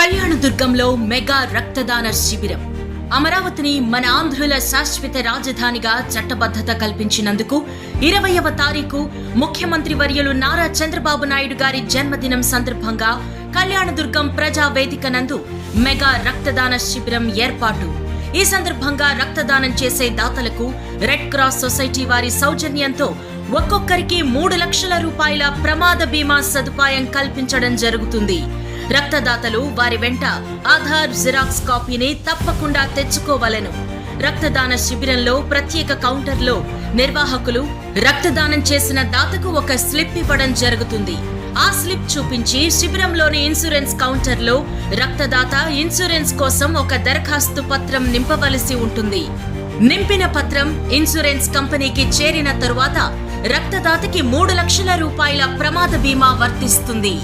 కళ్యాణదుర్గంలో mega రక్తదాన శిబిరం. అమరావతిని మన ఆంధ్రుల శాశ్వత రాజధానిగా చట్టబద్ధత కల్పించినందుకు 20వ తారీఖు ముఖ్యమంత్రి వర్యులు నారా చంద్రబాబు నాయుడు గారి జన్మదినం సందర్భంగా కళ్యాణదుర్గం ప్రజా వేదిక నందు మెగా రక్తదాన శిబిరం ఏర్పాటు. ఈ సందర్భంగా రక్తదానం చేసే దాతలకు రెడ్ క్రాస్ సొసైటీ వారి సౌజన్యంతో ఒక్కొక్కరికి 3 లక్షల రూపాయల ప్రమాద బీమా సదుపాయం కల్పించడం జరుగుతుంది. రక్తదాతలు వారి వెంట ఆధార్ జిరాక్స్ కాపీని తప్పకుండా తెచ్చుకోవాలను. రక్తదాన శిబిరంలో ప్రత్యేక కౌంటర్లో నిర్వాహకులు రక్తదానం చేసిన దాతకు ఒక స్లిప్ ఇవ్వడం జరుగుతుంది. ఆ స్లిప్ చూపించి శిబిరంలోని ఇన్సూరెన్స్ కౌంటర్లో రక్తదాత ఇన్సూరెన్స్ కోసం ఒక దరఖాస్తు పత్రం నింపవలసి ఉంటుంది. నింపిన పత్రం ఇన్సూరెన్స్ కంపెనీకి చేరిన తరువాత రక్తదాతకి 3 లక్షల రూపాయల ప్రమాద బీమా వర్తిస్తుంది.